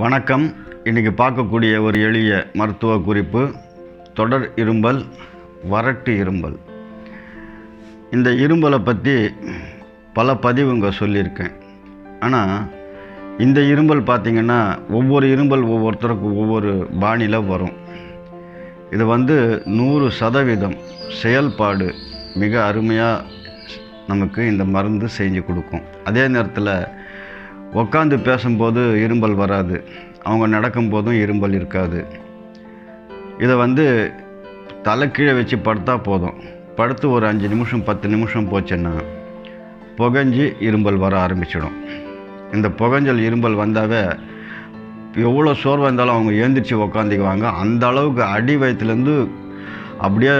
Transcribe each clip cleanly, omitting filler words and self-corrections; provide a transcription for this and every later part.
வணக்கம். இன்றைக்கி பார்க்கக்கூடிய ஒரு எளிய மருத்துவ குறிப்பு தொடர் இரும்பல், வறட்டு இரும்பல். இந்த இரும்பலை பற்றி பல பதிவுங்க சொல்லியிருக்கேன். ஆனால் இந்த இரும்பல் பார்த்திங்கன்னா ஒவ்வொரு இரும்பல் ஒவ்வொருத்தருக்கு ஒவ்வொரு பாணியில் வரும். இது 100% செயல்பாடு மிக அருமையாக நமக்கு இந்த மருந்து செஞ்சு கொடுக்கும். அதே நேரத்தில் உட்காந்து பேசும்போது இரும்பல் வராது, அவங்க நடக்கும்போதும் இரும்பல் இருக்காது. இதை தலை கீழே வச்சு படுத்தா போதும், படுத்து ஒரு 5 நிமிஷம் 10 நிமிஷம் போச்சுன்னா புகஞ்சு இரும்பல் வர ஆரம்பிச்சிடும். இந்த புகஞ்சல் இரும்பல் வந்தாவே எவ்வளோ சோர்வாக இருந்தாலும் அவங்க எழுந்திரிச்சு உக்காந்துக்குவாங்க. அந்த அளவுக்கு அடி வயிற்றுலேருந்து அப்படியே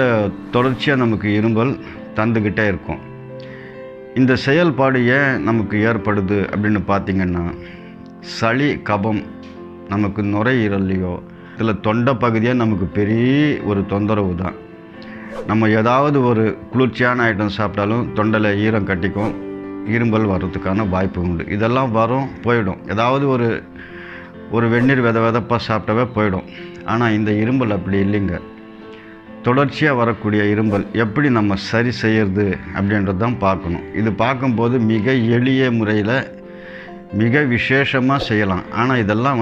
தொடர்ச்சியாக நமக்கு இரும்பல் தந்துக்கிட்டே இருக்கும். இந்த செயல்பாடு ஏன் நமக்கு ஏற்படுது அப்படின்னு பார்த்திங்கன்னா, சளி கபம் நமக்கு நுரையீரல்லையோ இதில் தொண்டை பகுதியாக நமக்கு பெரிய ஒரு தொந்தரவு தான். நம்ம ஏதாவது ஒரு குளிர்ச்சியான ஐட்டம் சாப்பிட்டாலும் தொண்டையில் ஈரம் கட்டிக்கும், இரும்பல் வர்றதுக்கான வாய்ப்பு உண்டு. இதெல்லாம் வரும், போயிடும். ஏதாவது ஒரு வெந்நீர் வெதப்பாக சாப்பிட்டாவே போயிடும். ஆனால் இந்த இரும்பல் அப்படி இல்லைங்க. தொடர்ச்சியாக வரக்கூடிய இரும்பல் எப்படி நம்ம சரி செய்கிறது அப்படின்றது தான் பார்க்கணும். இது பார்க்கும்போது மிக எளிய முறையில் மிக விசேஷமாக செய்யலாம். ஆனால் இதெல்லாம்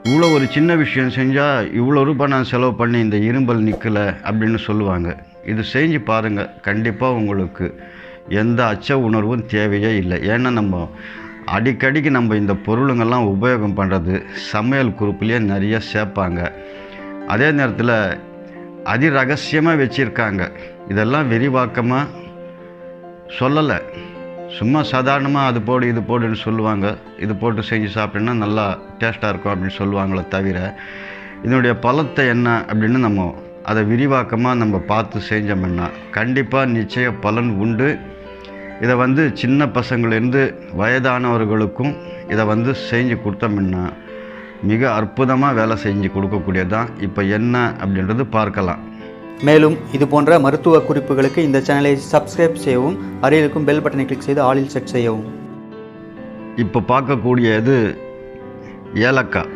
இவ்வளோ ஒரு சின்ன விஷயம் செஞ்சால் இவ்வளோ ரூபாய் நான் செலவு பண்ணி இந்த இரும்பல் நிற்கலை அப்படின்னு சொல்லுவாங்க. இது செஞ்சு பாருங்கள், கண்டிப்பாக உங்களுக்கு எந்த அச்ச உணர்வும் தேவையே இல்லை. ஏன்னா நம்ம அடிக்கடிக்கு நம்ம இந்த பொருளுங்கள்லாம் உபயோகம் பண்ணுறது சமையல் குறிப்புலேயே நிறைய சேர்ப்பாங்க. அதே நேரத்தில் ரகசியமாக வச்சுருக்காங்க. இதெல்லாம் விரிவாக்கமாக சொல்லலை, சும்மா சாதாரணமாக அது போடு இது போடுன்னு சொல்லுவாங்க. இது போட்டு செஞ்சு சாப்பிட்டோன்னா நல்லா டேஸ்ட்டாக இருக்கும் அப்படின்னு சொல்லுவாங்களே தவிர, இதனுடைய பலத்தை என்ன அப்படின்னு நம்ம அதை விரிவாக்கமாக நம்ம பார்த்து செஞ்சோம்னா கண்டிப்பாக நிச்சய பலன் உண்டு. இதை சின்ன பசங்கள்லேருந்து வயதானவர்களுக்கும் இதை செஞ்சு கொடுத்தோம்னா மிக அற்புதமாக வேலை செஞ்சு கொடுக்கக்கூடியதான். இப்போ என்ன அப்படின்றது பார்க்கலாம். மேலும் இது போன்ற மருத்துவ குறிப்புகளுக்கு இந்த சேனலை சப்ஸ்கிரைப் செய்யவும், அருகில் இருக்கும் பெல் பட்டனை கிளிக் செய்து ஆலில் செட் செய்யவும். இப்போ பார்க்கக்கூடியது ஏலக்காய்.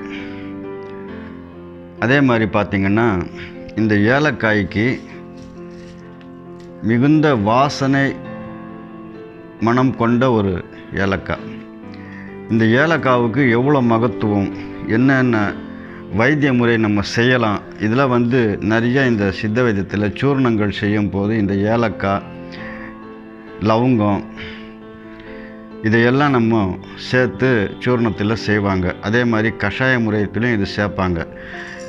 அதே மாதிரி பார்த்திங்கன்னா இந்த ஏலக்காய்க்கு மிகுந்த வாசனை மனம் கொண்ட ஒரு ஏலக்காய். இந்த ஏலக்காவுக்கு எவ்வளோ மகத்துவம், என்னென்ன வைத்திய முறை நம்ம செய்யலாம். இதில் நிறைய இந்த சித்த வைத்தியத்தில் சூர்ணங்கள் செய்யும் போது இந்த ஏலக்காய், லவங்கம் இதையெல்லாம் நம்ம சேர்த்து சூர்ணத்தில் செய்வாங்க. அதே மாதிரி கஷாய முறையத்திலையும் இது சேர்ப்பாங்க.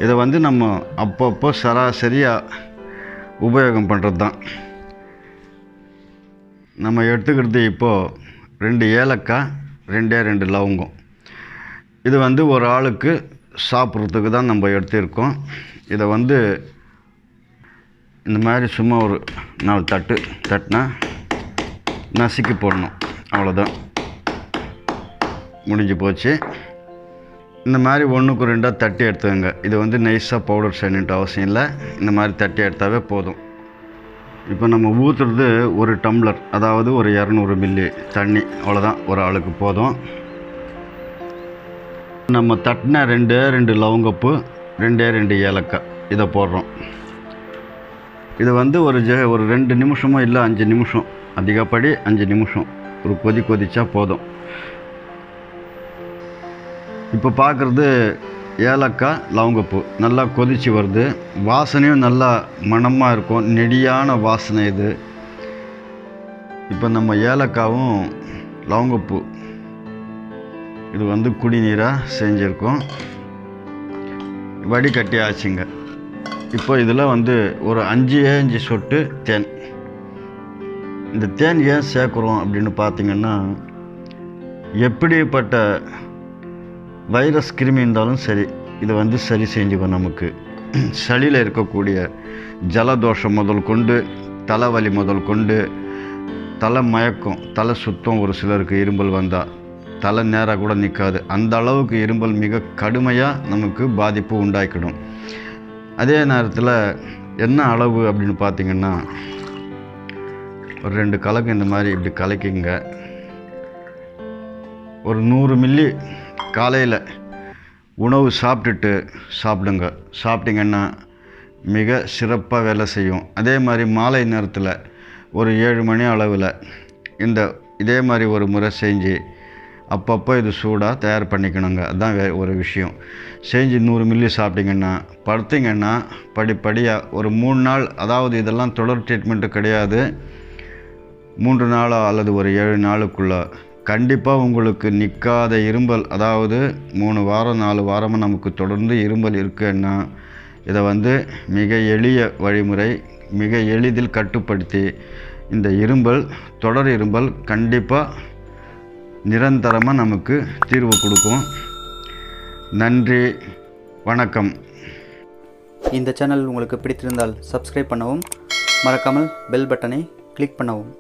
இதை நம்ம அப்பப்போ சராசரியாக உபயோகம் பண்ணுறது தான். நம்ம எடுத்துக்கிறது இப்போது 2 ஏலக்காய், 2 லவங்கம். இது ஒரு ஆளுக்கு சாப்பிட்றதுக்கு தான் நம்ம எடுத்திருக்கோம். இதை இந்த மாதிரி சும்மா ஒரு 4 தட்டு தட்டினா நசுக்கி போடணும், அவ்வளோதான், முடிஞ்சு போச்சு. இந்த மாதிரி 1க்கு 2 தட்டி எடுத்துக்கோங்க. இது நைஸாக பவுடர் செய்யணுன்ட்டு அவசியம் இல்லை, இந்த மாதிரி தட்டி எடுத்தாவே போதும். இப்போ நம்ம ஊற்றுறது 1 டம்ளர், அதாவது ஒரு 200 மில்லி தண்ணி, அவ்வளோதான், ஒரு ஆளுக்கு போதும். நம்ம தட்டின 2 லவங்கப்பூ, 2 ஏலக்காய் இதை போடுறோம். இது ஒரு 2 நிமிஷமோ இல்லை 5 நிமிஷம், அதிகப்படி 5 நிமிஷம் ஒரு கொதிச்சா போதும். இப்போ பார்க்குறது ஏலக்காய், லவங்கப்பூ நல்லா கொதித்து வருது. வாசனையும் நல்லா மணமாக இருக்கும், நெடியான வாசனை இது. இப்போ நம்ம ஏலக்காவும் லவங்கப்பூ இது குடிநீராக செஞ்சுருக்கோம், வடிகட்டி ஆச்சுங்க. இப்போ இதில் ஒரு 5 சொட்டு தேன். இந்த தேன் ஏன் சேர்க்குறோம் அப்படின்னு பார்த்திங்கன்னா, எப்படிப்பட்ட வைரஸ் கிருமி இருந்தாலும் சரி இது சரி செஞ்சுக்கும். நமக்கு சளியில் இருக்கக்கூடிய ஜலதோஷம் முதல் கொண்டு, தலைவலி முதல் கொண்டு, தலை மயக்கம், தலை சுத்தம், ஒரு சிலருக்கு இரும்பல் வந்தால் தலை நேராக கூட நிற்காது, அந்த அளவுக்கு இரும்பல் மிக கடுமையாக நமக்கு பாதிப்பு உண்டாக்கிடும். அதே நேரத்தில் என்ன அளவு அப்படின்னு பார்த்திங்கன்னா, ஒரு 2 கலக்கு இந்த மாதிரி இப்படி கலக்கிங்க. ஒரு 100 மில்லி காலையில் உணவு சாப்பிடுங்க. சாப்பிட்டிங்கன்னா மிக சிறப்பாக வேலை செய்யும். அதே மாதிரி மாலை நேரத்தில் ஒரு 7 மணி அளவில் இதே மாதிரி ஒரு முறை செஞ்சு அப்பப்போ இது சூடாக தயார் பண்ணிக்கணுங்க. அதுதான் ஒரு விஷயம். செஞ்சு 100 மில்லி சாப்பிட்டிங்கன்னா படுத்திங்கன்னா படிப்படியாக ஒரு 3 நாள், அதாவது இதெல்லாம் தொடர் ட்ரீட்மெண்ட்டு கிடையாது, 3 நாளோ அல்லது ஒரு 7 நாளுக்குள்ளே கண்டிப்பாக உங்களுக்கு நிற்காத இரும்பல், அதாவது 3 வாரம் 4 வாரமாக நமக்கு தொடர்ந்து இரும்பல் இருக்குன்னா இதை மிக எளிய வழிமுறை, மிக எளிதில் கட்டுப்படுத்தி இந்த தொடர் இரும்பல் கண்டிப்பாக நிரந்தரமாக நமக்கு தீர்வு கொடுக்கும். நன்றி, வணக்கம். இந்த சேனல் உங்களுக்கு பிடித்திருந்தால் சப்ஸ்கிரைப் பண்ணவும், மறக்காமல் பெல் பட்டனை கிளிக் பண்ணவும்.